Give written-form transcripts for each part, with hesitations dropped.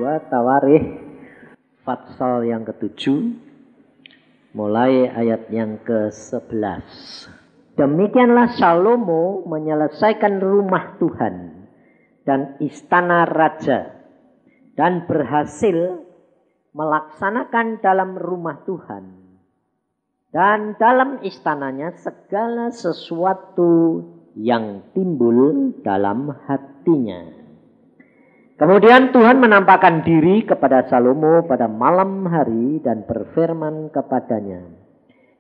2 Tawarikh Fatsal yang ke-7 mulai ayat yang ke-11. Demikianlah Salomo menyelesaikan rumah Tuhan dan istana raja dan berhasil melaksanakan dalam rumah Tuhan dan dalam istananya segala sesuatu yang timbul dalam hatinya. Kemudian Tuhan menampakkan diri kepada Salomo pada malam hari dan berfirman kepadanya,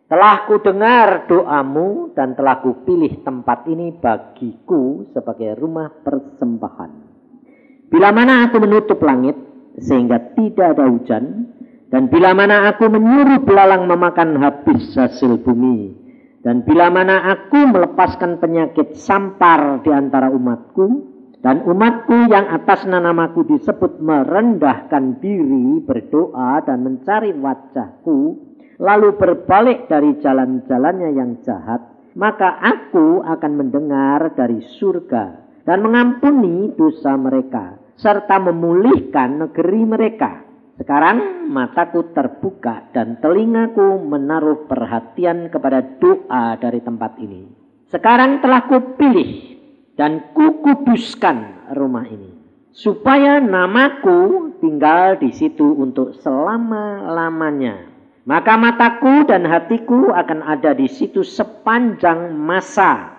telah ku dengar doamu dan telah ku pilih tempat ini bagiku sebagai rumah persembahan. Bila mana aku menutup langit sehingga tidak ada hujan, dan bila mana aku menyuruh belalang memakan habis hasil bumi, dan bila mana aku melepaskan penyakit sampar di antara umatku, dan umatku yang atas namaku disebut merendahkan diri, berdoa dan mencari wajahku, lalu berbalik dari jalan-jalannya yang jahat, maka aku akan mendengar dari surga dan mengampuni dosa mereka, serta memulihkan negeri mereka. Sekarang mataku terbuka dan telingaku menaruh perhatian kepada doa dari tempat ini. Sekarang telah kupilih dan kukuduskan rumah ini, supaya namaku tinggal di situ untuk selama-lamanya. Maka mataku dan hatiku akan ada di situ sepanjang masa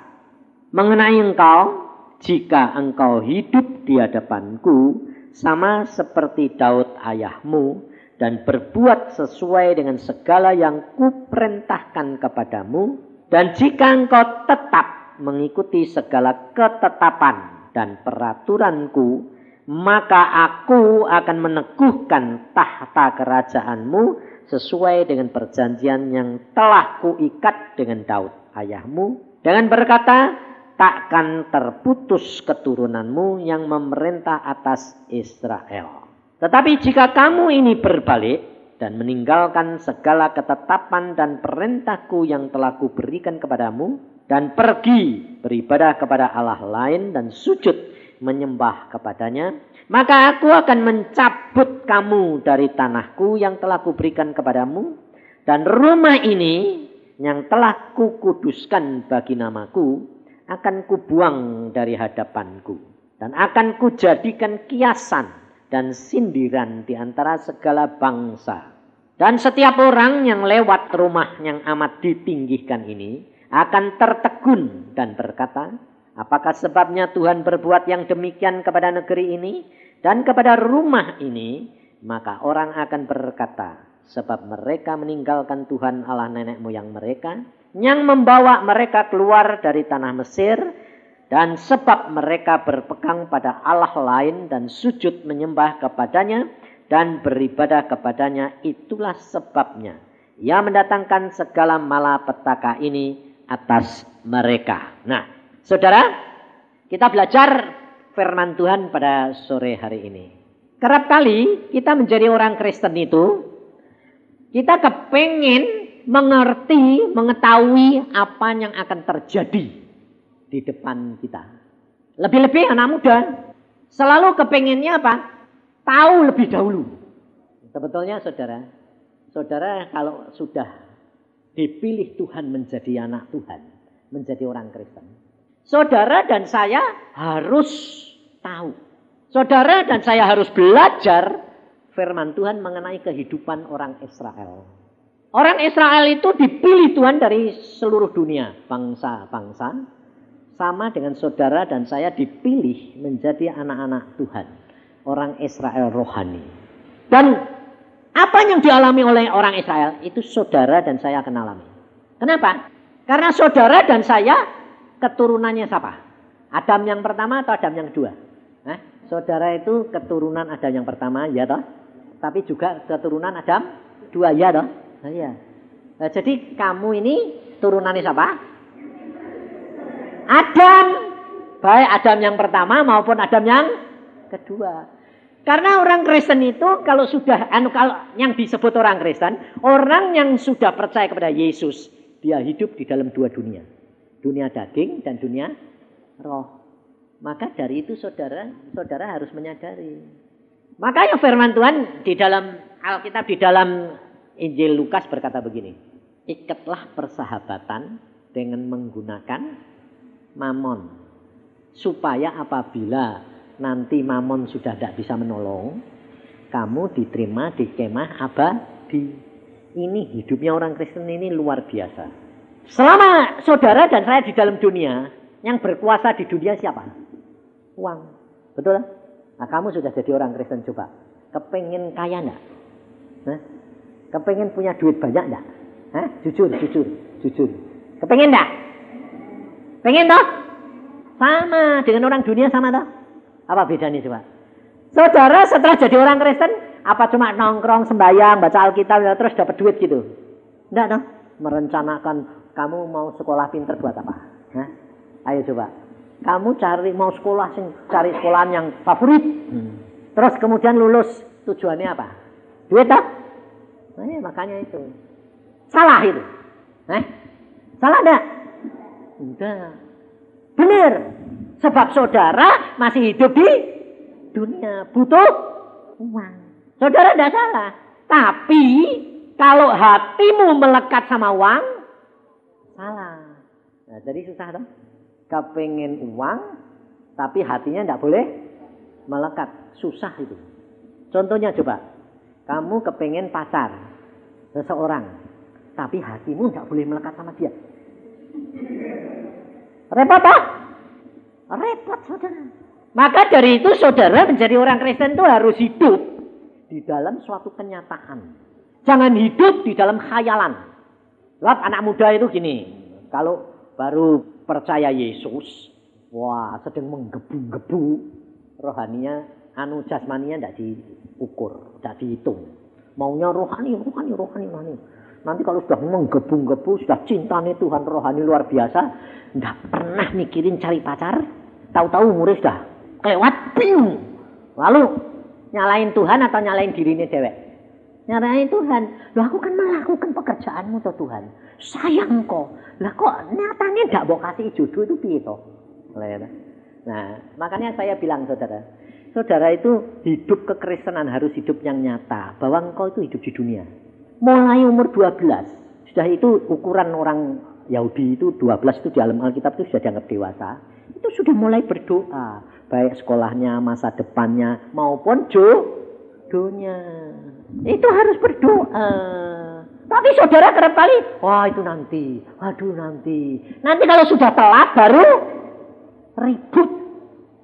mengenai engkau, jika engkau hidup di hadapanku, sama seperti Daud ayahmu, dan berbuat sesuai dengan segala yang kuperintahkan kepadamu, dan jika engkau tetap mengikuti segala ketetapan dan peraturanku, maka aku akan meneguhkan tahta kerajaanmu sesuai dengan perjanjian yang telah kuikat dengan Daud ayahmu, dengan berkata, takkan terputus keturunanmu yang memerintah atas Israel. Tetapi jika kamu ini berbalik dan meninggalkan segala ketetapan dan perintahku yang telah kuberikan kepadamu, dan pergi beribadah kepada Allah lain dan sujud menyembah kepadanya, maka aku akan mencabut kamu dari tanahku yang telah kuberikan kepadamu, dan rumah ini yang telah kukuduskan bagi namaku akan kubuang dari hadapanku, dan akan kujadikan kiasan dan sindiran di antara segala bangsa. Dan setiap orang yang lewat rumah yang amat ditinggikan ini akan tertegun dan berkata, apakah sebabnya Tuhan berbuat yang demikian kepada negeri ini dan kepada rumah ini? Maka orang akan berkata, sebab mereka meninggalkan Tuhan Allah nenek moyang mereka, yang membawa mereka keluar dari tanah Mesir, dan sebab mereka berpegang pada Allah lain dan sujud menyembah kepadanya dan beribadah kepadanya, itulah sebabnya Ia mendatangkan segala malapetaka ini atas mereka. Nah, saudara, kita belajar firman Tuhan pada sore hari ini. Kerap kali kita menjadi orang Kristen itu, kita kepengen mengerti, mengetahui apa yang akan terjadi di depan kita. Lebih-lebih anak muda selalu kepengennya apa? Tahu lebih dahulu. Sebetulnya saudara kalau sudah dipilih Tuhan menjadi anak Tuhan, menjadi orang Kristen, saudara dan saya harus tahu. Saudara dan saya harus belajar firman Tuhan mengenai kehidupan orang Israel. Orang Israel itu dipilih Tuhan dari seluruh dunia, bangsa-bangsa, sama dengan saudara dan saya dipilih menjadi anak-anak Tuhan, orang Israel rohani. Dan apa yang dialami oleh orang Israel itu saudara dan saya akan alami. Kenapa? Karena saudara dan saya keturunannya siapa? Adam yang pertama atau Adam yang kedua? Saudara itu keturunan Adam yang pertama, ya toh? Tapi juga keturunan Adam kedua, ya toh? Ya. Jadi kamu ini turunannya siapa? Adam. Baik Adam yang pertama maupun Adam yang kedua. Karena orang Kristen itu kalau sudah kalau yang disebut orang Kristen, orang yang sudah percaya kepada Yesus, dia hidup di dalam dua dunia. Dunia daging dan dunia roh. Maka dari itu saudara harus menyadari Makanya firman Tuhan di dalam Alkitab, di dalam Injil Lukas berkata begini. Ikatlah persahabatan dengan menggunakan mamon. Supaya apabila nanti mamon sudah tidak bisa menolong, kamu diterima di kemah abadi. Ini hidupnya orang Kristen ini luar biasa. Selama saudara dan saya di dalam dunia, yang berkuasa di dunia siapa? Uang. Betul? Nah, kamu sudah jadi orang Kristen, coba. Kepengen kaya enggak? Kepengen punya duit banyak enggak? Jujur. Kepengen enggak? Pengen toh? Sama dengan orang dunia sama toh? Apa bedanya coba? Saudara setelah jadi orang Kristen, apa cuma nongkrong sembahyang, baca Alkitab terus dapat duit gitu? Enggak toh? Merencanakan kamu mau sekolah pinter buat apa? Ayo coba. Kamu mau sekolah, cari sekolahan yang favorit. Terus kemudian lulus, tujuannya apa? Duit toh? Makanya itu. Salah itu. Salah enggak? Enggak. Benar. Sebab saudara masih hidup di dunia. Butuh uang. Saudara enggak salah. Tapi kalau hatimu melekat sama uang, salah. Nah, jadi susah toh? Kepengen uang, tapi hatinya enggak boleh melekat. Susah itu. Contohnya coba. Kamu kepengen pacar seseorang, tapi hatimu tidak boleh melekat sama dia. Repot tak? Repot saudara. Maka dari itu saudara menjadi orang Kristen itu harus hidup di dalam suatu kenyataan. Jangan hidup di dalam khayalan. Lihat anak muda itu gini. Kalau baru percaya Yesus, wah sedang menggebu-gebu rohaninya, jasmaninya tidak diukur, tidak dihitung. Maunya rohani. Nanti kalau sudah menggebu-gebu, sudah cinta nih Tuhan rohani luar biasa, tidak pernah mikirin cari pacar, tahu-tahu umurnya sudah kelewat, bingung. Lalu nyalain Tuhan atau nyalain dirinya cewek? Nyalain Tuhan. Loh aku kan melakukan pekerjaanmu toh Tuhan. Sayang kok. Lah kok nyatanya tidak mau kasih jodoh itu piye toh? Nah, makanya saya bilang saudara itu hidup kekristenan harus hidup yang nyata. Bahwa engkau itu hidup di dunia. Mulai umur 12. Sudah itu ukuran orang Yahudi itu 12 itu di dalam Alkitab itu sudah dianggap dewasa. Itu sudah mulai berdoa. Baik sekolahnya, masa depannya maupun jodohnya. Itu harus berdoa. Tapi saudara kerap kali, wah itu nanti. Waduh nanti. Nanti kalau sudah telat baru ribut.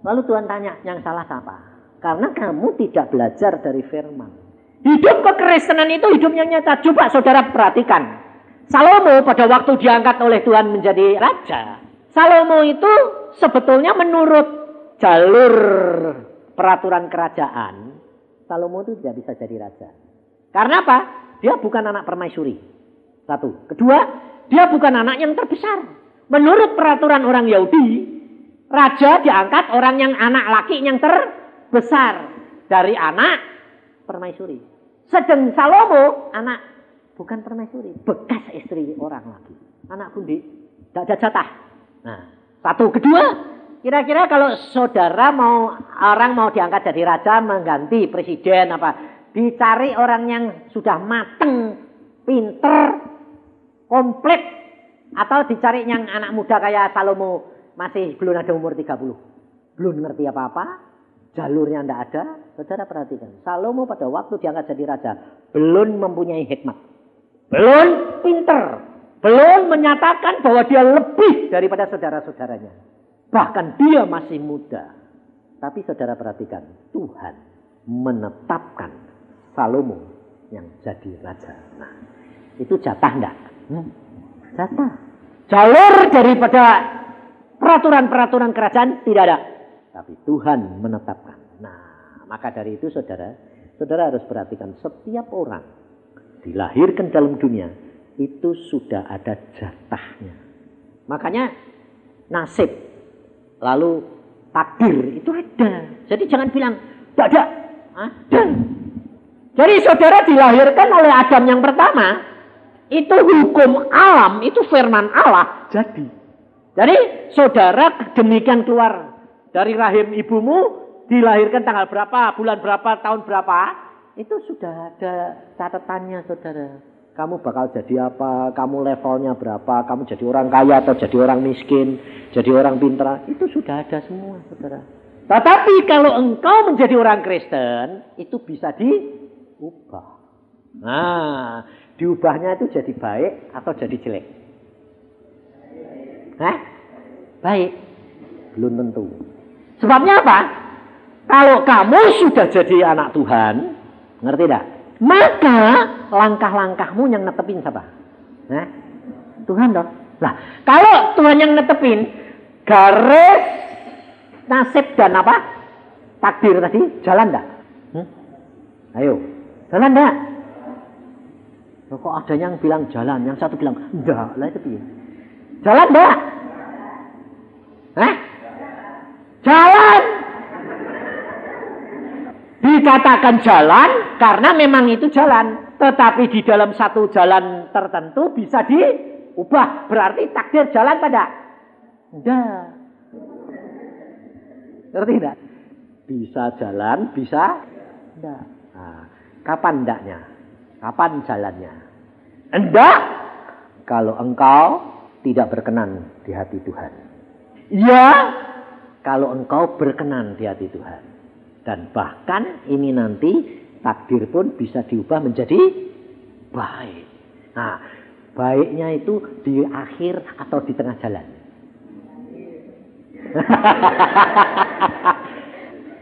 Lalu Tuhan tanya, yang salah siapa? Karena kamu tidak belajar dari firman. Hidup kekristenan itu hidupnya nyata. Coba saudara perhatikan. Salomo pada waktu diangkat oleh Tuhan menjadi raja. Salomo itu sebetulnya menurut jalur peraturan kerajaan. Salomo itu tidak bisa jadi raja. Karena apa? Dia bukan anak permaisuri. Satu. Kedua, dia bukan anak yang terbesar. Menurut peraturan orang Yahudi, raja diangkat orang yang anak laki yang terbesar dari anak permaisuri. Sedang Salomo anak bukan permaisuri, bekas istri orang lagi. Anak bundi, tidak ada jatah. Nah, satu. Kedua, kira-kira kalau saudara orang mau diangkat jadi raja, mengganti presiden apa, dicari orang yang sudah mateng, pinter, komplit, atau dicari yang anak muda kayak Salomo masih belum ada umur 30, belum ngerti apa-apa, jalurnya tidak ada. Saudara perhatikan, Salomo pada waktu diangkat jadi raja belum mempunyai hikmat, belum pinter, belum menyatakan bahwa dia lebih daripada saudara-saudaranya, bahkan dia masih muda. Tapi saudara perhatikan, Tuhan menetapkan Salomo yang jadi raja. Nah, itu jatah enggak? Jatah. Jalur daripada peraturan-peraturan kerajaan tidak ada. Tapi Tuhan menetapkan. Nah, maka dari itu saudara harus perhatikan setiap orang dilahirkan dalam dunia itu sudah ada jatahnya. Makanya nasib lalu takdir itu ada. Jadi jangan bilang tidak ada. Ada. Jadi saudara dilahirkan oleh Adam yang pertama, itu hukum alam, itu firman Allah jadi. Jadi saudara demikian keluar dari rahim ibumu, dilahirkan tanggal berapa, bulan berapa, tahun berapa, itu sudah ada catatannya, saudara. Kamu bakal jadi apa, kamu levelnya berapa, kamu jadi orang kaya atau jadi orang miskin, jadi orang pintar, itu sudah ada semua, saudara. Tetapi kalau engkau menjadi orang Kristen, itu bisa diubah. Nah, diubahnya itu jadi baik atau jadi jelek? Hah? Baik. Belum tentu. Sebabnya apa? Kalau kamu sudah jadi anak Tuhan, ngerti tidak? Maka langkah-langkahmu yang netepin siapa? Nah, Tuhan dong. Nah, kalau Tuhan yang netepin garis nasib dan apa? Takdir tadi, jalan enggak? Ayo, jalan enggak? Loh, kok ada yang bilang jalan, yang satu bilang enggak, lah itu piye? Jalan enggak? Hah? Jalan. Dikatakan jalan karena memang itu jalan. Tetapi di dalam satu jalan tertentu bisa diubah. Berarti takdir jalan pada? Enggak. Ngerti enggak? Bisa jalan, bisa enggak. Nah, kapan enggaknya? Kapan jalannya? Enggak. Kalau engkau tidak berkenan di hati Tuhan. Ya, kalau engkau berkenan di hati Tuhan. Dan bahkan ini nanti takdir pun bisa diubah menjadi baik. Nah, baiknya itu di akhir atau di tengah jalan.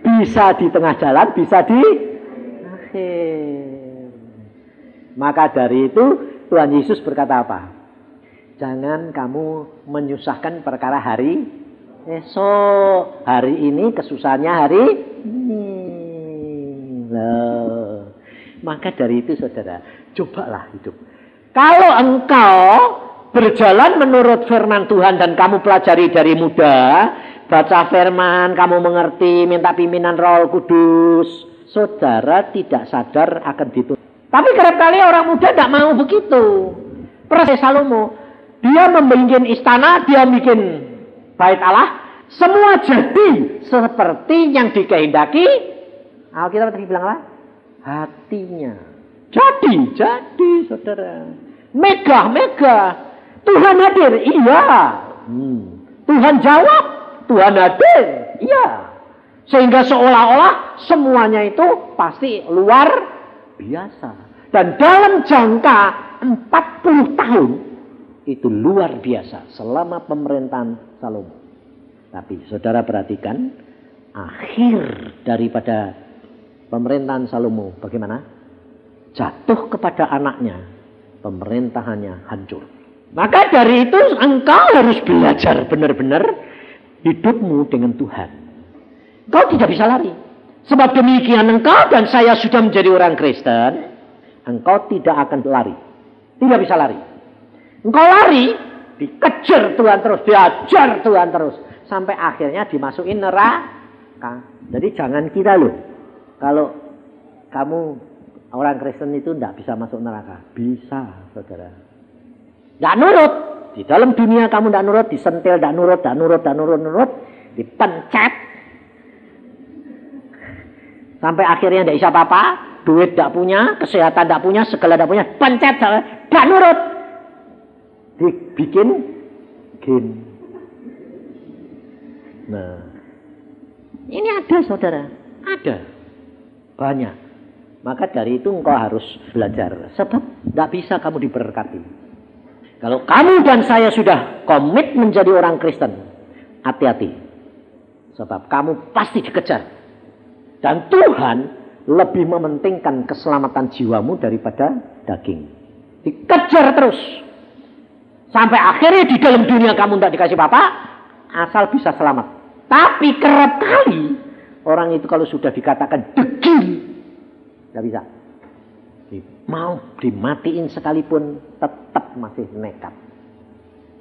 Bisa di tengah jalan, bisa di akhir. Maka dari itu Tuhan Yesus berkata apa? Jangan kamu menyusahkan perkara hari esok. Hari ini kesusahannya hari ini. Loh. Maka dari itu saudara, cobalah hidup. Kalau engkau berjalan menurut firman Tuhan dan kamu pelajari dari muda, baca firman, kamu mengerti, minta pimpinan Roh Kudus, saudara tidak sadar akan dituntut. Tapi kerap kali orang muda tidak mau begitu. Persis Salomo, dia membikin istana, dia bikin bait Allah, semua jadi seperti yang dikehendaki. Alkitab tadi bilang apa? Hatinya. Jadi saudara. Megah. Tuhan hadir, iya. Tuhan jawab, Tuhan hadir, iya. Sehingga seolah-olah semuanya itu pasti luar biasa. Dan dalam jangka 40 tahun, itu luar biasa selama pemerintahan Salomo. Tapi saudara perhatikan, akhir daripada pemerintahan Salomo bagaimana? Jatuh kepada anaknya, pemerintahannya hancur. Maka dari itu engkau harus belajar benar-benar hidupmu dengan Tuhan. Kau tidak bisa lari. Sebab demikian engkau dan saya sudah menjadi orang Kristen, engkau tidak akan lari. Tidak bisa lari. Engkau lari, dikejar Tuhan terus, diajar Tuhan terus. Sampai akhirnya dimasukin neraka. Jadi jangan kira loh, kalau kamu orang Kristen itu tidak bisa masuk neraka. Bisa, saudara. Tidak nurut. Di dalam dunia kamu tidak nurut, disentil, tidak nurut, dipencet. Sampai akhirnya tidak bisa apa-apa, duit tidak punya, kesehatan tidak punya, segala tidak punya, pencet, tidak nurut. Dibikin game. Nah, ini ada saudara, ada banyak. Maka dari itu engkau harus belajar. Sebab tidak bisa kamu diberkati. Kalau kamu dan saya sudah komit menjadi orang Kristen, hati-hati. Sebab kamu pasti dikejar. Dan Tuhan lebih mementingkan keselamatan jiwamu daripada daging. Dikejar terus. Sampai akhirnya di dalam dunia kamu tidak dikasih apa-apa, asal bisa selamat. Tapi kerap kali orang itu kalau sudah dikatakan degil, tidak bisa. Mau dimatiin sekalipun tetap masih nekat.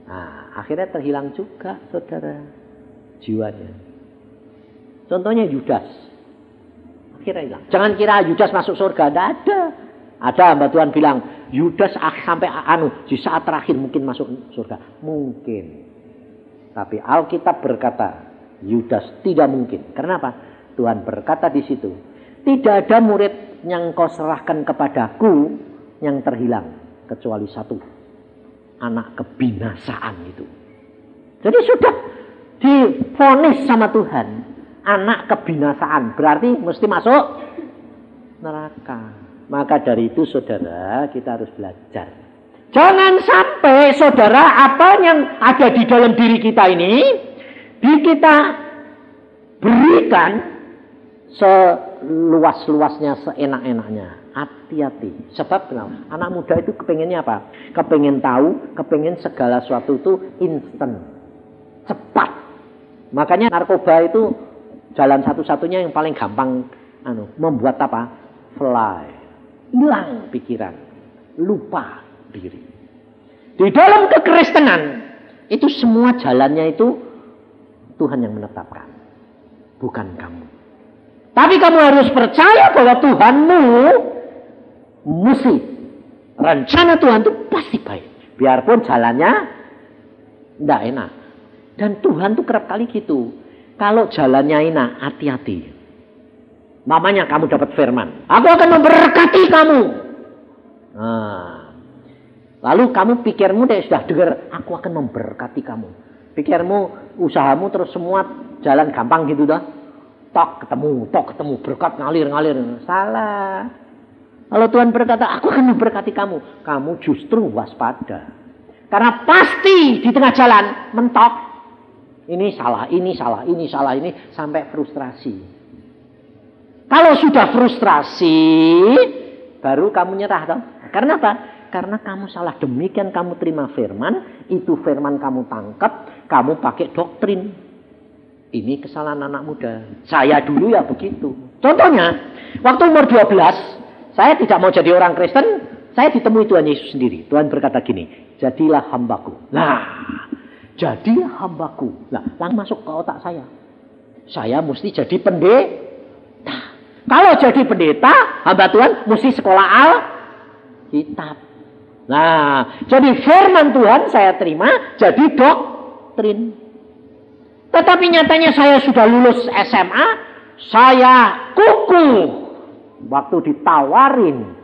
Nah, akhirnya terhilang juga saudara jiwanya. Contohnya Yudas. Akhirnya hilang. Jangan kira Yudas masuk surga, tidak ada. Ada hamba Tuhan bilang Yudas sampai di saat terakhir mungkin masuk surga. Mungkin. Tapi Alkitab berkata Yudas tidak mungkin. Kenapa? Tuhan berkata di situ, tidak ada murid yang kau serahkan kepadaku yang terhilang kecuali satu, anak kebinasaan itu. Jadi sudah divonis sama Tuhan, anak kebinasaan, berarti mesti masuk neraka. Maka dari itu saudara, kita harus belajar. Jangan sampai saudara, apa yang ada di dalam diri kita ini kita berikan seluas-luasnya, seenak-enaknya. Hati-hati. Sebab kenapa? Anak muda itu kepengennya apa? Kepengen tahu, kepengen segala sesuatu itu instan, cepat. Makanya narkoba itu jalan satu-satunya yang paling gampang membuat apa? Fly. Hilang pikiran, lupa diri. Di dalam kekristenan itu semua jalannya itu Tuhan yang menetapkan, bukan kamu. Tapi kamu harus percaya bahwa Tuhanmu mesti, rencana Tuhan itu pasti baik, biarpun jalannya tidak enak. Dan Tuhan tuh kerap kali gitu, kalau jalannya enak, hati-hati. Mamanya kamu dapat firman, aku akan memberkati kamu. Nah, lalu kamu pikirmu deh sudah dengar, aku akan memberkati kamu. Pikirmu, usahamu terus semua jalan gampang gitu dah. Tok ketemu, berkat ngalir. Salah. Kalau Tuhan berkata, aku akan memberkati kamu, kamu justru waspada. Karena pasti di tengah jalan mentok. Ini salah, sampai frustrasi. Kalau sudah frustrasi, baru kamu nyerah toh. Karena apa? Karena kamu salah. Demikian kamu terima firman, itu firman kamu tangkap, kamu pakai doktrin. Ini kesalahan anak muda. Saya dulu ya begitu. Contohnya, waktu umur 12, saya tidak mau jadi orang Kristen, saya ditemui Tuhan Yesus sendiri. Tuhan berkata gini, jadilah hambaku. Nah, jadi hambaku. Nah, langsung masuk ke otak saya. Saya mesti jadi pendeta. Kalau jadi pendeta, hamba Tuhan mesti sekolah Alkitab. Nah, jadi firman Tuhan saya terima, jadi doktrin. Tetapi nyatanya saya sudah lulus SMA, saya kukuh. Waktu ditawarin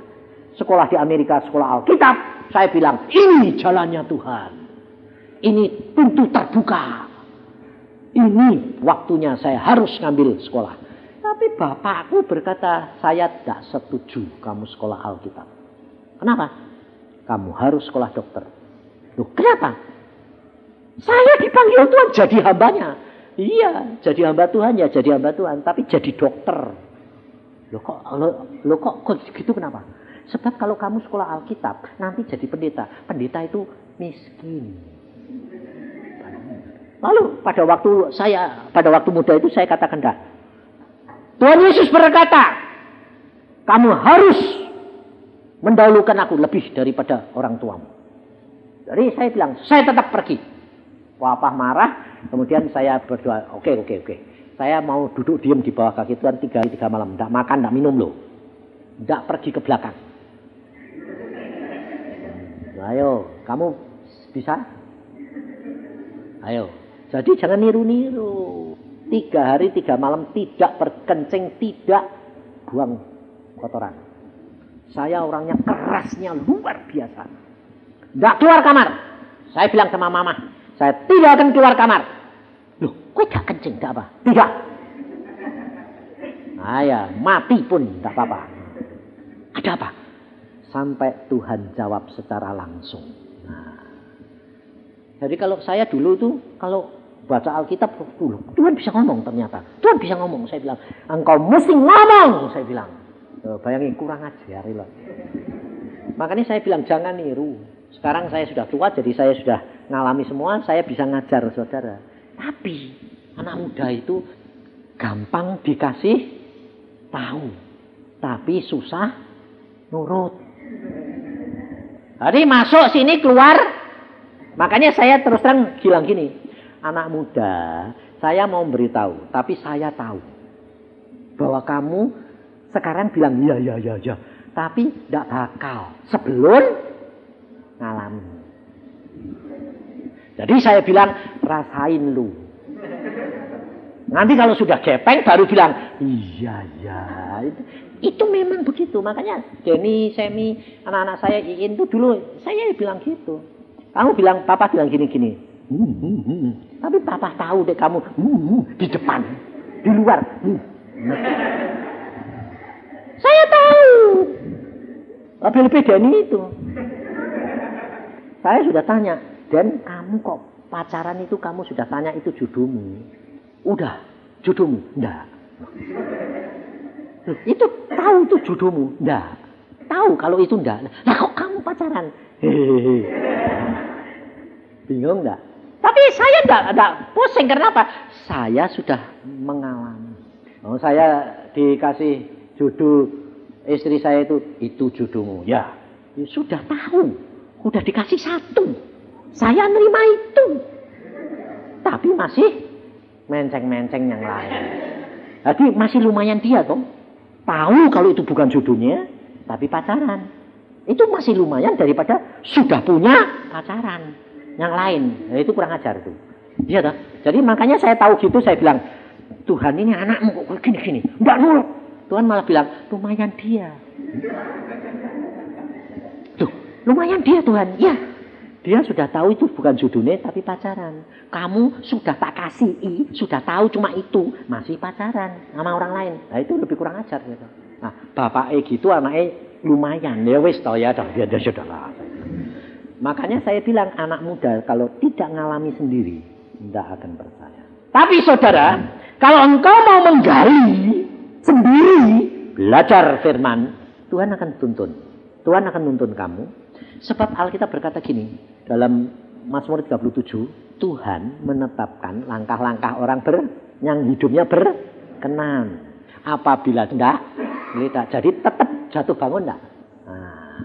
sekolah di Amerika, sekolah Alkitab, saya bilang, ini jalannya Tuhan. Ini pintu terbuka. Ini waktunya saya harus ngambil sekolah. Tapi bapakku berkata, saya tidak setuju kamu sekolah Alkitab. Kenapa? Kamu harus sekolah dokter. Loh, kenapa? Saya dipanggil Tuhan jadi hambanya. Iya, jadi hamba Tuhan ya, jadi hamba Tuhan. Tapi jadi dokter. Loh kok gitu kenapa? Sebab kalau kamu sekolah Alkitab, nanti jadi pendeta. Pendeta itu miskin. Lalu pada waktu muda itu saya katakan enggak. Tuhan Yesus berkata, kamu harus mendahulukan aku lebih daripada orang tuamu. Jadi saya bilang, saya tetap pergi. Papa marah, kemudian saya berdoa, oke. Saya mau duduk diam di bawah kaki Tuhan 3 hari 3 malam. Tidak makan, tidak minum loh. Tidak pergi ke belakang. Ayo, kamu bisa? Ayo. Jadi jangan niru-niru. 3 hari 3 malam tidak berkencing, tidak buang kotoran. Saya orangnya kerasnya luar biasa. Tidak keluar kamar. Saya bilang sama mama, saya tidak akan keluar kamar. Loh, kok tidak kencing? Tidak apa? Tidak. Nah ya, mati pun tidak apa-apa. Ada apa? Sampai Tuhan jawab secara langsung. Nah, jadi kalau saya dulu tuh, kalau baca Alkitab, Tuhan bisa ngomong ternyata. Tuhan bisa ngomong. Saya bilang, engkau mesti ngomong. Saya bilang, bayangin kurang ajar loh. Makanya saya bilang, jangan niru. Sekarang saya sudah tua, jadi saya sudah ngalami semua, saya bisa ngajar saudara. Tapi anak muda itu gampang dikasih tahu, tapi susah nurut. Jadi masuk sini keluar, makanya saya terus terang bilang gini, anak muda, saya mau beritahu, tapi saya tahu bahwa kamu sekarang bilang ya, tapi tidak bakal sebelum ngalamin. Jadi saya bilang, rasain lu. Nanti kalau sudah gepeng baru bilang, iya. Itu memang begitu. Makanya Denny, Semi, anak-anak saya, Iin itu dulu saya bilang gitu. Kamu bilang, papa bilang gini-gini. Tapi papa tahu deh kamu di depan, di luar. Saya tahu. Lebih-lebih Denny itu. Saya sudah tanya, Dan kamu kok pacaran itu kamu sudah tanya itu jodohmu? Udah, jodohmu? Enggak. Itu tahu itu jodohmu? Enggak. Tahu kalau itu enggak. Lah kok kamu pacaran? Hehehe. Bingung enggak? Tapi saya enggak pusing karena apa? Saya sudah mengalami. Oh, saya dikasih jodoh istri saya itu jodohmu. Ya sudah tahu. Udah dikasih satu. Saya nerima itu. Tapi masih menceng-menceng yang lain. Jadi masih lumayan dia toh. Tahu kalau itu bukan jodohnya, tapi pacaran. Itu masih lumayan daripada sudah punya pacaran yang lain. Nah, itu kurang ajar tuh. Iya toh. Jadi makanya saya tahu gitu, saya bilang, Tuhan ini anakmu kok gini-gini. Enggak nurut. Tuhan malah bilang, lumayan dia. Tuh, lumayan dia Tuhan. Ya. Dia sudah tahu itu bukan jodohnya tapi pacaran. Kamu sudah tak kasih, sudah tahu cuma itu, masih pacaran sama orang lain. Nah itu lebih kurang ajar gitu. Nah, bapaknya gitu, anaknya lumayan. Ya wis toh ya, dia sudahlah. Makanya saya bilang anak muda kalau tidak ngalami sendiri tidak akan percaya. Tapi saudara, kalau engkau mau menggali sendiri, belajar firman, Tuhan akan tuntun. Tuhan akan nuntun kamu. Sebab Alkitab berkata gini, dalam Mazmur 37, Tuhan menetapkan langkah-langkah orang yang hidupnya berkenan. Apabila tidak, jadi tetap jatuh bangun enggak? Nah,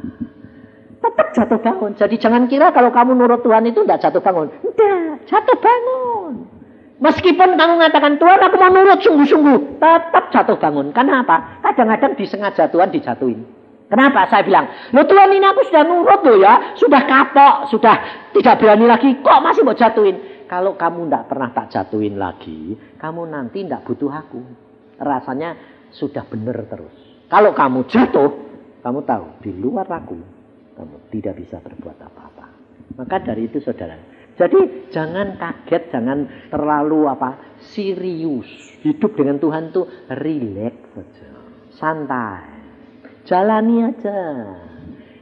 tetap jatuh bangun. Jadi jangan kira kalau kamu nurut Tuhan itu enggak jatuh bangun. Enggak, jatuh bangun. Meskipun kamu mengatakan Tuhan aku mau nurut sungguh-sungguh, tetap jatuh bangun. Kenapa? Kadang-kadang disengaja Tuhan dijatuhin. Kenapa? Saya bilang, loh Tuhan ini aku sudah nurut loh ya, sudah kapok, sudah tidak berani lagi, kok masih mau jatuhin? Kalau kamu tidak pernah tak jatuhin lagi, kamu nanti tidak butuh aku. Rasanya sudah benar terus. Kalau kamu jatuh, kamu tahu di luar aku, kamu tidak bisa berbuat apa-apa. Maka dari itu saudara, jadi jangan kaget, jangan terlalu serius. Hidup dengan Tuhan tuh rileks saja, santai. Jalani aja.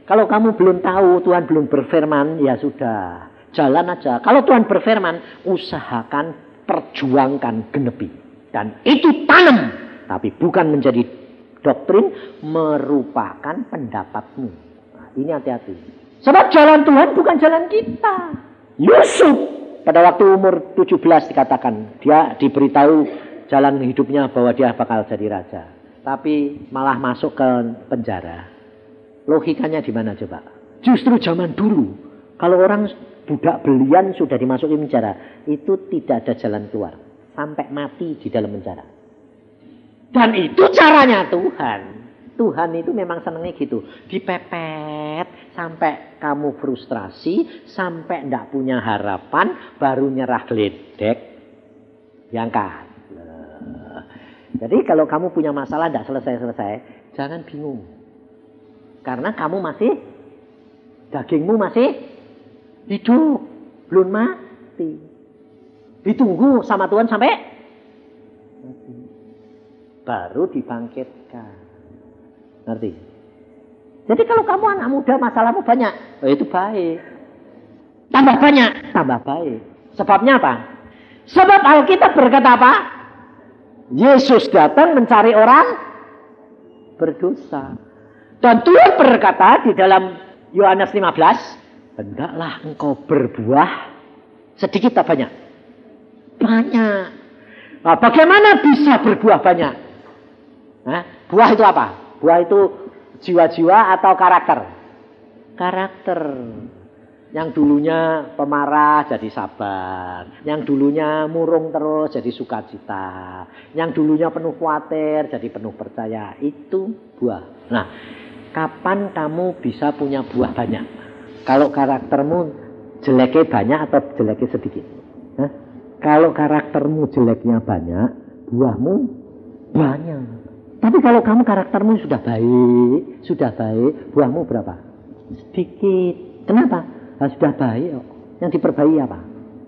Kalau kamu belum tahu, Tuhan belum berfirman, ya sudah. Jalan aja. Kalau Tuhan berfirman, usahakan, perjuangkan, genepi. Dan itu tanam. Tapi bukan menjadi doktrin, merupakan pendapatmu. Nah, ini hati-hati. Sebab jalan Tuhan bukan jalan kita. Yusuf pada waktu umur 17 dikatakan, dia diberitahu jalan hidupnya bahwa dia bakal jadi raja. Tapi malah masuk ke penjara. Logikanya di mana coba? Justru zaman dulu, kalau orang budak belian sudah dimasuki penjara, itu tidak ada jalan keluar. Sampai mati di dalam penjara. Dan itu caranya Tuhan. Tuhan itu memang senengnya gitu. Dipepet sampai kamu frustrasi, sampai tidak punya harapan, baru nyerah geledek, diangkat. Jadi kalau kamu punya masalah tidak selesai-selesai, jangan bingung. Karena kamu dagingmu masih hidup, belum mati. Ditunggu sama Tuhan sampai mati. Baru dibangkitkan. Ngerti? Jadi kalau kamu anak muda masalahmu banyak, itu baik. Tambah banyak, tambah baik. Sebabnya apa? Sebab Alkitab berkata apa? Yesus datang mencari orang berdosa. Dan Tuhan berkata di dalam Yohanes 15, hendaklah engkau berbuah sedikit atau banyak? Banyak. Nah, bagaimana bisa berbuah banyak? Nah, buah itu apa? Buah itu jiwa-jiwa atau karakter? Karakter. Yang dulunya pemarah jadi sabar. Yang dulunya murung terus jadi sukacita. Yang dulunya penuh khawatir jadi penuh percaya. Itu buah. Nah, kapan kamu bisa punya buah banyak? Kalau karaktermu jeleknya banyak atau jeleknya sedikit? Hah? Kalau karaktermu jeleknya banyak, buahmu banyak. Tapi kalau kamu karaktermu sudah baik, buahmu berapa? Sedikit. Kenapa? Nah, sudah baik kok. Yang diperbaiki apa?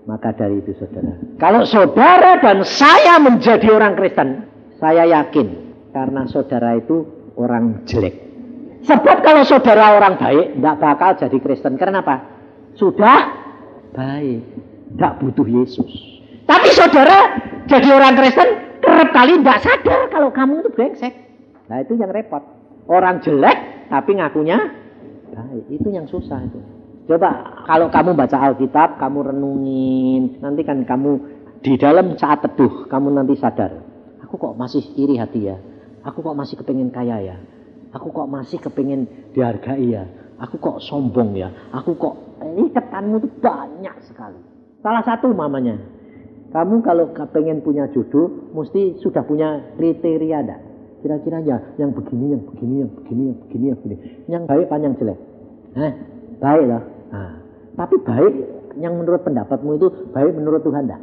Maka dari itu saudara, kalau saudara dan saya menjadi orang Kristen, saya yakin karena saudara itu orang jelek. Sebab kalau saudara orang baik, tidak bakal jadi Kristen. Kenapa? Sudah baik, tidak butuh Yesus. Tapi saudara jadi orang Kristen, kerap kali tidak sadar kalau kamu itu brengsek. Nah itu yang repot. Orang jelek tapi ngakunya baik, itu yang susah itu. Coba kalau kamu baca Alkitab, kamu renungin, nanti kan kamu di dalam saat teduh, kamu nanti sadar, aku kok masih iri hati ya, aku kok masih kepingin kaya ya, aku kok masih kepingin dihargai ya, aku kok sombong ya, aku kok, ini ikatanmu itu banyak sekali. Salah satu mamanya, kamu kalau kepingin punya jodoh, mesti sudah punya kriteria enggak? Kira-kira ya, yang begini, yang begini, yang begini, yang begini, yang begini. Yang baik apa yang jelek? Baik lah. Nah, tapi baik yang menurut pendapatmu itu baik menurut Tuhan enggak?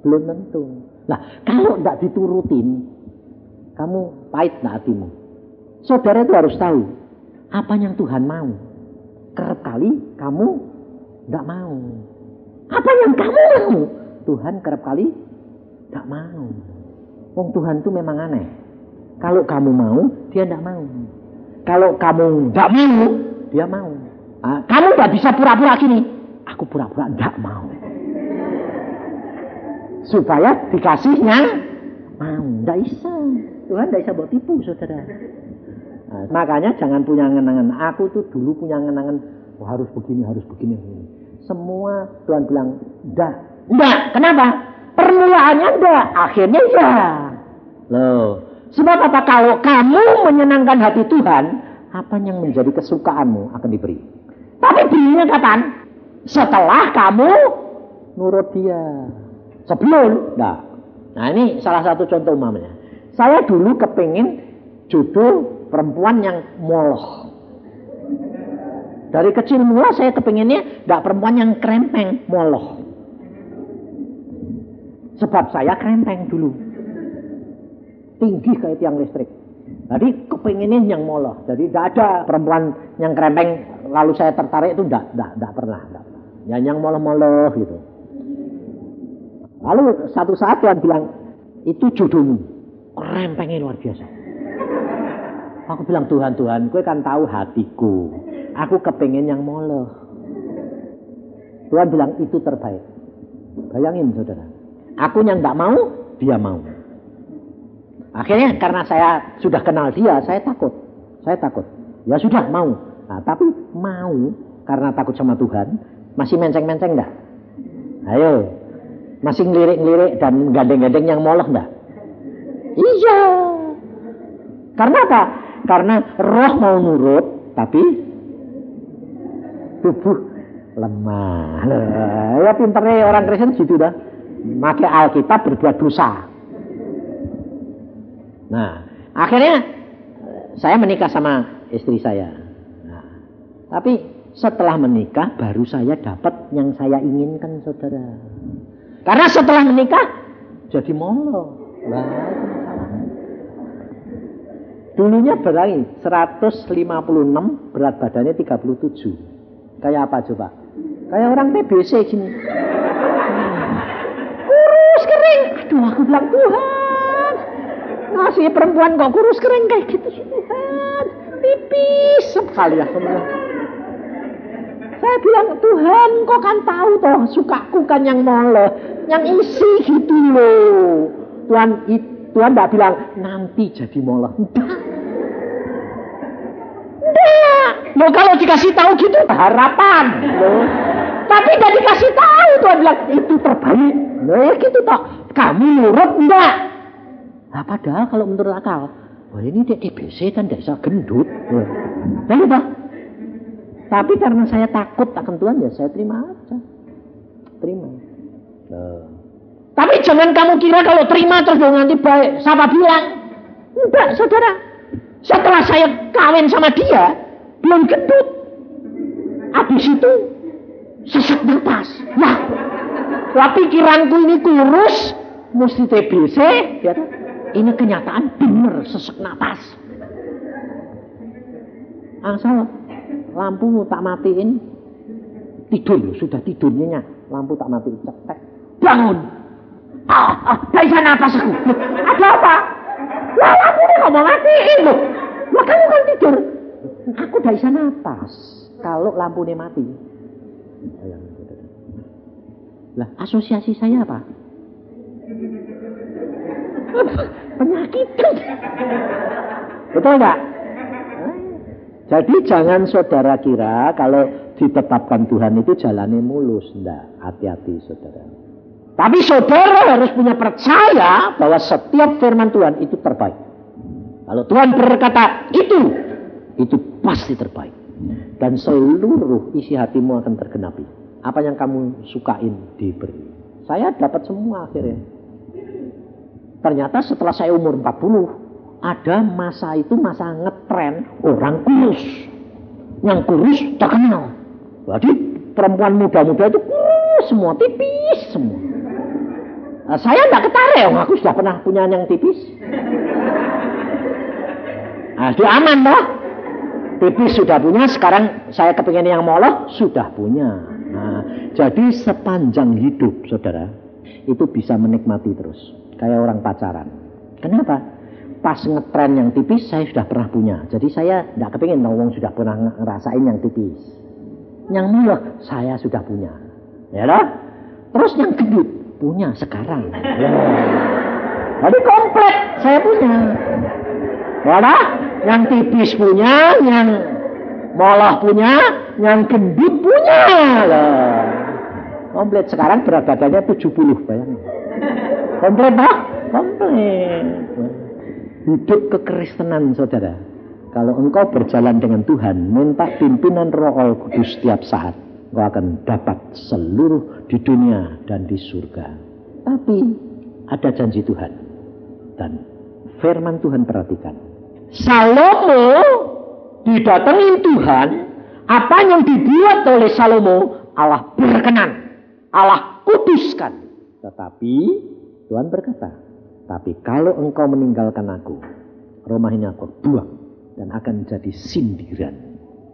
Belum tentu. Nah, kalau enggak diturutin, kamu pahit enggak hatimu? Saudara itu harus tahu apa yang Tuhan mau. Kerap kali kamu enggak mau. Apa yang kamu mau? Tuhan kerap kali enggak mau. Wong Tuhan itu memang aneh. Kalau kamu mau, dia enggak mau. Kalau kamu enggak mau, dia mau. Nah, kamu nggak bisa pura-pura gini. Aku pura-pura nggak mau. Supaya dikasihnya mau. Nggak bisa. Tuhan nggak bisa buat tipu, saudara. Nah, makanya jangan punya angan-angan. Aku tuh dulu punya angan-angan. Oh, harus begini, harus begini, begini. Semua Tuhan bilang enggak. Enggak. Kenapa? Permulaannya enggak. Akhirnya ya. Loh. Sebab apa? Kalau kamu menyenangkan hati Tuhan, apa yang menjadi kesukaanmu akan diberi. Tapi berinya kapan? Setelah kamu nurut dia. Sebelum, enggak. Nah ini salah satu contoh mamanya. Saya dulu kepingin jodoh perempuan yang moloh. Dari kecil mula saya kepinginnya enggak perempuan yang krempeng, moloh. Sebab saya krempeng dulu. Tinggi kayak tiang listrik. Jadi kepinginnya yang moloh. Jadi tidak ada perempuan yang krempeng lalu saya tertarik itu tidak pernah. Ya yang moloh-moloh gitu. Lalu satu saat Tuhan bilang, itu jodohmu. Krempengnya luar biasa. Aku bilang, Tuhan, kowe kan tahu hatiku. Aku kepingin yang moloh. Tuhan bilang, itu terbaik. Bayangin saudara. Aku yang tidak mau, dia mau. Akhirnya karena saya sudah kenal dia, saya takut. Ya sudah mau. Nah, tapi mau karena takut sama Tuhan, masih menceng-menceng enggak? Ayo. Masih ngelirik-ngelirik dan gandeng-gandeng yang moloh enggak? Iya. Karena apa? Karena roh mau nurut, tapi tubuh lemah. Ya pinternya orang Kristen gitu dah. Pakai Alkitab berbuat dosa. Nah, akhirnya saya menikah sama istri saya. Nah, tapi setelah menikah baru saya dapat yang saya inginkan, saudara. Karena setelah menikah jadi molo. Lah, itu masalahnya. Dulunya berani 156, berat badannya 37. Kayak apa coba? Kayak orang TBC gini. Kurus kering. Aduh, aku bilang Tuhan. Masih perempuan kok kurus kering kayak gitu sih Tuhan. Tipis sekali ya semua. Saya bilang Tuhan kok kan tahu toh sukaku kan yang molo, yang isi gitu loh. Tuhan enggak bilang nanti jadi molo. Enggak. Loh kalau dikasih tahu gitu harapan. Loh. Tapi enggak dikasih tahu Tuhan bilang itu terbaik. Loh ya gitu toh. Kamu nurut enggak? Nah, padahal kalau menurut akal, wah ini TBC kan tidak bisa gendut. Nah, gitu. Tapi karena saya takut akan Tuhan, ya saya terima aja. Terima. Tapi jangan kamu kira kalau terima terus nanti baik. Siapa bilang? Enggak, saudara. Setelah saya kawin sama dia, belum gendut. Habis itu sesak napas. Wah, Lah pikiranku ini kurus, mesti TBC, ya. Ini kenyataan bener sesek napas. Asal lampu tak matiin, tidur, sudah tidur nyenyak. Lampu tak matiin, cetek, bangun. Dari sana napas aku. Ada apa? Lah lampu ini kok mau matiin loh. Lah kamu kan tidur. Aku dari sana napas. Kalau lampu ini mati. Lah asosiasi saya apa? Penyakit. Betul enggak? Jadi jangan saudara kira kalau ditetapkan Tuhan itu jalannya mulus. Enggak, hati-hati saudara. Tapi saudara harus punya percaya bahwa setiap firman Tuhan itu terbaik. Kalau Tuhan berkata itu pasti terbaik. Dan seluruh isi hatimu akan tergenapi. Apa yang kamu sukain diberi. Saya dapat semua akhirnya. Ternyata setelah saya umur 40, ada masa itu masa ngetren orang kurus. Yang kurus terkenal. Jadi perempuan muda-muda itu kurus semua, tipis semua. Nah, saya tidak ketarik, aku sudah pernah punya yang tipis. Nah, itu aman toh. Tipis sudah punya, sekarang saya kepingin yang molok, sudah punya. Nah, jadi sepanjang hidup saudara, itu bisa menikmati terus. Kayak orang pacaran. Kenapa? Pas ngetren yang tipis, saya sudah pernah punya. Jadi saya tidak kepingin orang sudah pernah ngerasain yang tipis. Yang molok, saya sudah punya. Ya toh? Terus yang gendut, punya sekarang. Ya. Jadi komplit, saya punya. Ya toh? Yang tipis punya, yang molok punya, yang gendut punya. Loh. Komplit sekarang berat badannya 70, bayangin. Komplit toh? Komplit. Hidup kekristenan saudara. Kalau engkau berjalan dengan Tuhan, minta pimpinan Roh Kudus setiap saat, engkau akan dapat seluruh di dunia dan di surga. Tapi ada janji Tuhan. Dan firman Tuhan perhatikan. Salomo didatengin Tuhan, apa yang dibuat oleh Salomo Allah berkenan, Allah kuduskan. Tetapi Tuhan berkata, tapi kalau engkau meninggalkan aku, rumah ini aku buang dan akan jadi sindiran.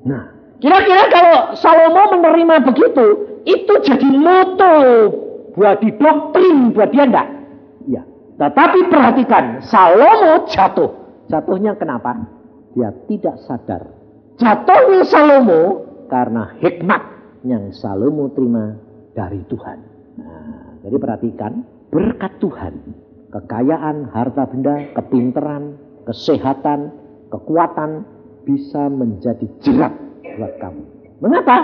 Nah, kira-kira kalau Salomo menerima begitu, itu jadi moto buat didoktrin buat dia enggak? Ya. Tetapi perhatikan, Salomo jatuh. Jatuhnya kenapa? Dia tidak sadar. Jatuhnya Salomo karena hikmat yang Salomo terima dari Tuhan. Nah, jadi perhatikan, berkat Tuhan, kekayaan, harta benda, kepinteran, kesehatan, kekuatan bisa menjadi jerat buat kamu. Mengapa?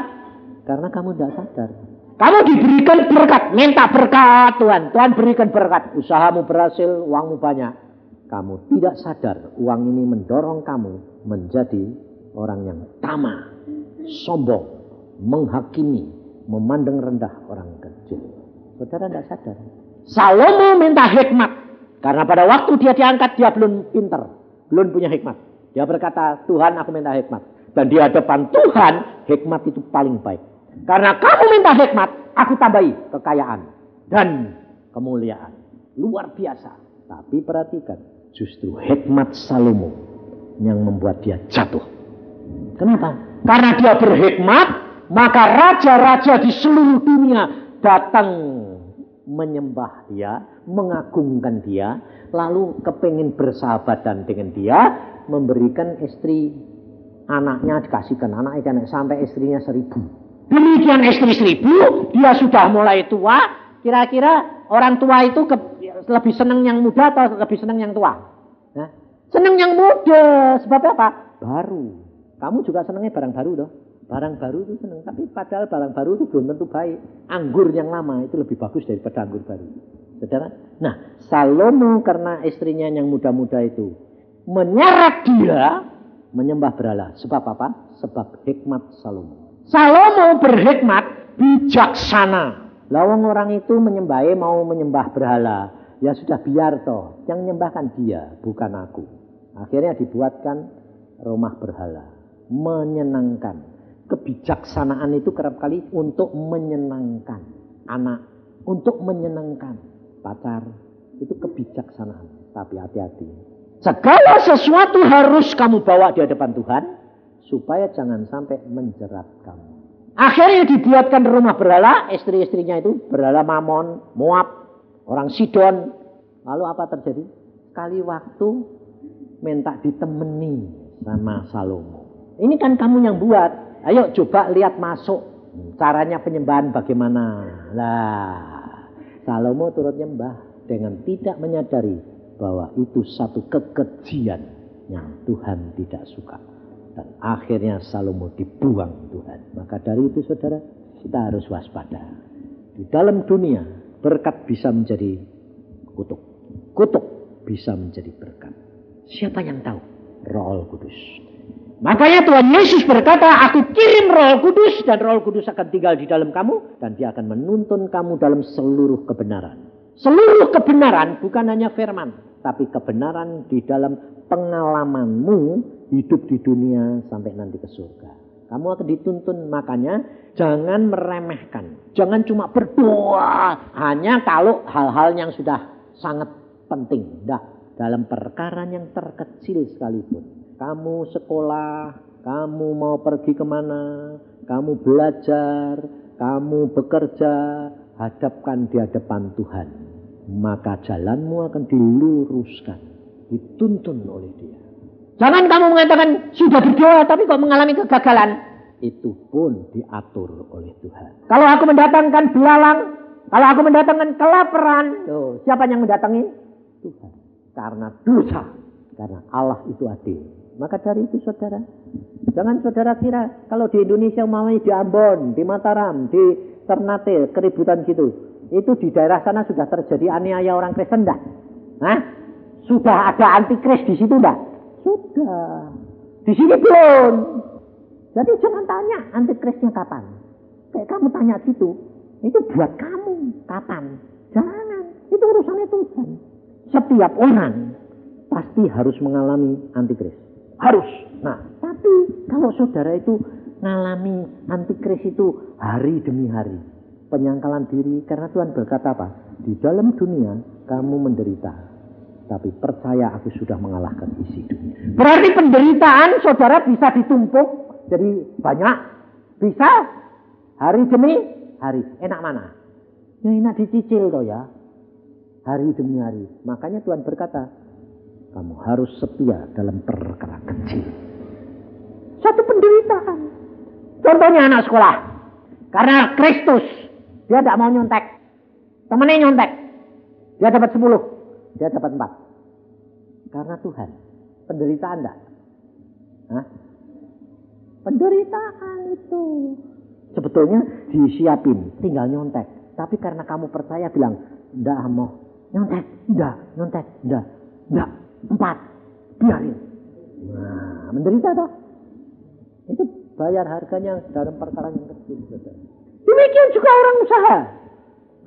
Karena kamu tidak sadar. Kamu diberikan berkat, minta berkat Tuhan. Tuhan berikan berkat, usahamu berhasil, uangmu banyak. Kamu tidak sadar uang ini mendorong kamu menjadi orang yang tamak, sombong, menghakimi, memandang rendah orang kecil. Saudara tidak sadar. Salomo minta hikmat. Karena pada waktu dia diangkat, dia belum pintar. Belum punya hikmat. Dia berkata, Tuhan aku minta hikmat. Dan di hadapan Tuhan, hikmat itu paling baik. Karena kamu minta hikmat, aku tambahi kekayaan. Dan kemuliaan. Luar biasa. Tapi perhatikan, justru hikmat Salomo yang membuat dia jatuh. Kenapa? Karena dia berhikmat, maka raja-raja di seluruh dunia datang menyembah dia, mengagungkan dia, lalu kepingin bersahabatan dengan dia, memberikan istri anaknya, dikasihkan anaknya sampai istrinya 1000. Demikian istri 1000, dia sudah mulai tua. Kira-kira orang tua itu lebih senang yang muda atau lebih senang yang tua? Nah, senang yang muda. Sebab apa? Baru. Kamu juga senangnya barang baru toh? Barang baru itu senang. Tapi padahal barang baru itu belum tentu baik. Anggur yang lama itu lebih bagus daripada anggur baru. Saudara? Nah, Salomo karena istrinya yang muda-muda itu menyeret dia menyembah berhala. Sebab apa? Sebab hikmat Salomo. Salomo berhikmat, bijaksana. Lawang orang itu menyembahi mau menyembah berhala. Ya sudah biar toh. Yang menyembahkan dia, bukan aku. Akhirnya dibuatkan rumah berhala. Menyenangkan. Kebijaksanaan itu kerap kali untuk menyenangkan anak untuk menyenangkan pacar. Itu kebijaksanaan. Tapi hati-hati. Segala sesuatu harus kamu bawa di hadapan Tuhan. Supaya jangan sampai menjerat kamu. Akhirnya dibuatkan rumah berhala. Istri-istrinya itu berhala Mamon, Moab, orang Sidon. Lalu apa terjadi? Sekali waktu minta ditemani sama Salomo. Ini kan kamu yang buat. Ayo coba lihat masuk. Caranya penyembahan bagaimana. Lah, Salomo turut nyembah. Dengan tidak menyadari bahwa itu satu kekejian yang Tuhan tidak suka. Dan akhirnya Salomo dibuang Tuhan. Maka dari itu saudara, kita harus waspada. Di dalam dunia, berkat bisa menjadi kutuk. Kutuk bisa menjadi berkat. Siapa yang tahu? Roh Kudus. Makanya Tuhan Yesus berkata, aku kirim Roh Kudus dan Roh Kudus akan tinggal di dalam kamu. Dan dia akan menuntun kamu dalam seluruh kebenaran. Seluruh kebenaran bukan hanya firman. Tapi kebenaran di dalam pengalamanmu hidup di dunia sampai nanti ke surga. Kamu akan dituntun, makanya jangan meremehkan. Jangan cuma berdoa hanya kalau hal-hal yang sudah sangat penting. Dalam perkara yang terkecil sekalipun. Kamu sekolah, kamu mau pergi kemana, kamu belajar, kamu bekerja, hadapkan di hadapan Tuhan. Maka jalanmu akan diluruskan, dituntun oleh dia. Jangan kamu mengatakan sudah berdoa tapi kok mengalami kegagalan. Itu pun diatur oleh Tuhan. Kalau aku mendatangkan belalang, kalau aku mendatangkan kelaparan, siapa yang mendatangi? Tuhan. Karena dosa, karena Allah itu adil. Maka dari itu saudara, jangan saudara kira kalau di Indonesia umpamanya di Ambon, di Mataram, di Ternate, keributan gitu. Itu di daerah sana sudah terjadi aniaya orang Kristen dah. Hah? Sudah ada antikris di situ dah? Sudah. Di sini belum. Jadi jangan tanya antikrisnya kapan. Kayak kamu tanya situ, itu buat kamu kapan? Jangan. Itu urusannya Tuhan. Setiap orang pasti harus mengalami antikris. Harus. Nah, tapi kalau saudara itu mengalami antikris itu hari demi hari. Penyangkalan diri, karena Tuhan berkata apa? Di dalam dunia kamu menderita, tapi percaya aku sudah mengalahkan isi dunia. Berarti penderitaan saudara bisa ditumpuk jadi banyak, bisa hari demi hari. Enak mana? Ya enak dicicil toh ya, hari demi hari. Makanya Tuhan berkata, kamu harus setia dalam perkara kecil. Satu penderitaan. Contohnya anak sekolah, karena Kristus. Dia tidak mau nyontek. Temannya nyontek. Dia dapat 10. Dia dapat 4. Karena Tuhan. Penderitaan enggak? Hah? Penderitaan itu. Sebetulnya disiapin. Tinggal nyontek. Tapi karena kamu percaya bilang. Enggak mau. Nyontek. Enggak. Nyontek. Enggak. 4. Biarin. Nah, menderita toh. Itu bayar harganya dalam perkara yang kecil. Demikian juga orang usaha.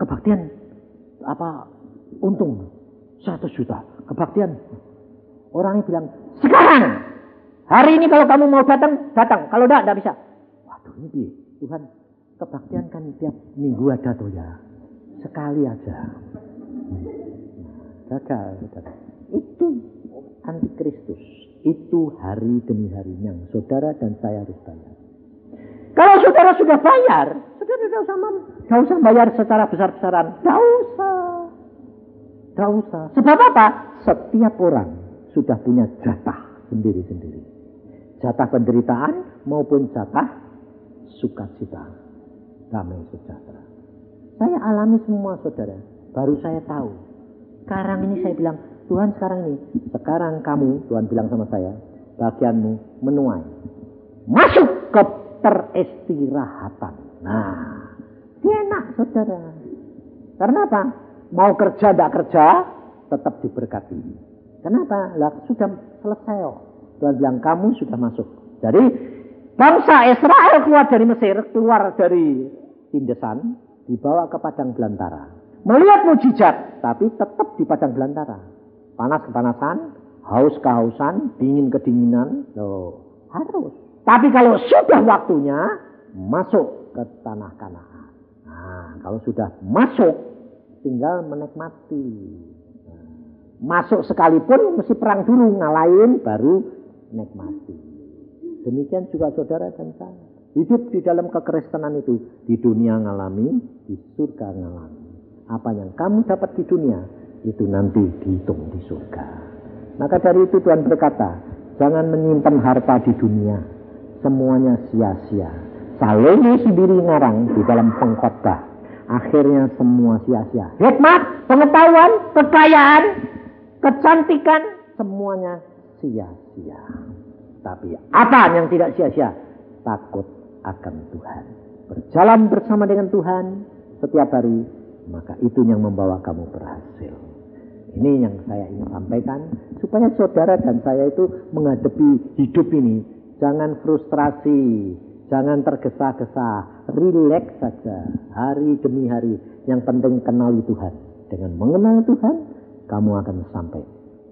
Kebaktian untung 100 juta. Kebaktian. Orangnya bilang, sekarang. Hari ini kalau kamu mau datang. Kalau enggak bisa. Waduh ini Tuhan, kebaktian kan tiap minggu ada tuh ya. Sekali aja. Gagal. Itu antikristus. Itu hari demi hari yang saudara dan saya harus bayar. Kalau saudara sudah bayar, saudara tidak usah bayar secara besar-besaran. Tidak usah. Sebab apa? Setiap orang sudah punya jatah sendiri-sendiri. Jatah penderitaan maupun jatah sukacita. Damai sejahtera. Saya alami semua saudara. Baru saya tahu. Sekarang ini saya bilang, Tuhan sekarang kamu, Tuhan bilang sama saya, bagianmu menuai. Masuk ke teristirahatan. Nah, enak saudara. Karena apa? Mau kerja tidak kerja, tetap diberkati. Kenapa? Lah sudah selesai. Tuhan bilang kamu sudah masuk. Jadi bangsa Israel keluar dari Mesir, keluar dari tindesan, dibawa ke padang belantara. Melihat mujizat, tapi tetap di padang belantara. Panas kepanasan, haus kehausan, dingin kedinginan, harus. Tapi kalau sudah waktunya masuk ke tanah Kanaan. Nah, Nah, kalau sudah masuk, tinggal menikmati. Masuk sekalipun mesti perang dulu, ngalahin baru nikmati. Demikian juga saudara dan saya. Hidup di dalam kekristenan itu, di dunia ngalami, di surga ngalami. Apa yang kamu dapat di dunia, itu nanti dihitung di surga. Maka dari itu Tuhan berkata, jangan menyimpan harta di dunia, semuanya sia-sia. Salomo sendiri ngarang di dalam pengkhotbah, akhirnya semua sia-sia. Hikmat, pengetahuan, kekayaan, kecantikan, semuanya sia-sia. Tapi apa yang tidak sia-sia? Takut akan Tuhan. Berjalan bersama dengan Tuhan setiap hari, maka itu yang membawa kamu berhasil. Ini yang saya ingin sampaikan, supaya saudara dan saya itu menghadapi hidup ini. Jangan frustrasi, jangan tergesa-gesa, rileks saja, hari demi hari. Yang penting kenali Tuhan. Dengan mengenal Tuhan, kamu akan sampai.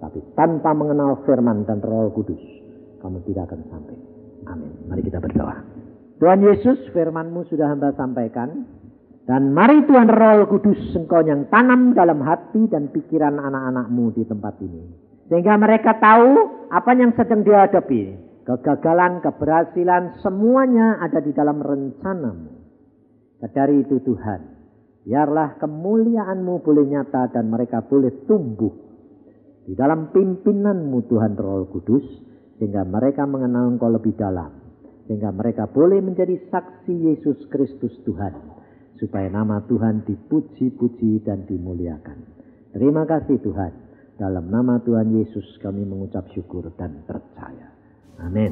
Tapi tanpa mengenal firman dan Roh Kudus, kamu tidak akan sampai. Amin. Mari kita berdoa. Tuhan Yesus, firman-Mu sudah hamba sampaikan. Dan mari Tuhan Roh Kudus, Engkau yang tanam dalam hati dan pikiran anak-anak-Mu di tempat ini. Sehingga mereka tahu apa yang sedang dihadapi. Kegagalan, keberhasilan, semuanya ada di dalam rencana-Mu. Dari itu Tuhan, biarlah kemuliaan-Mu boleh nyata dan mereka boleh tumbuh di dalam pimpinan-Mu Tuhan Roh Kudus, sehingga mereka mengenal Engkau lebih dalam, sehingga mereka boleh menjadi saksi Yesus Kristus Tuhan, supaya nama Tuhan dipuji-puji dan dimuliakan. Terima kasih Tuhan, dalam nama Tuhan Yesus kami mengucap syukur dan percaya. Amin.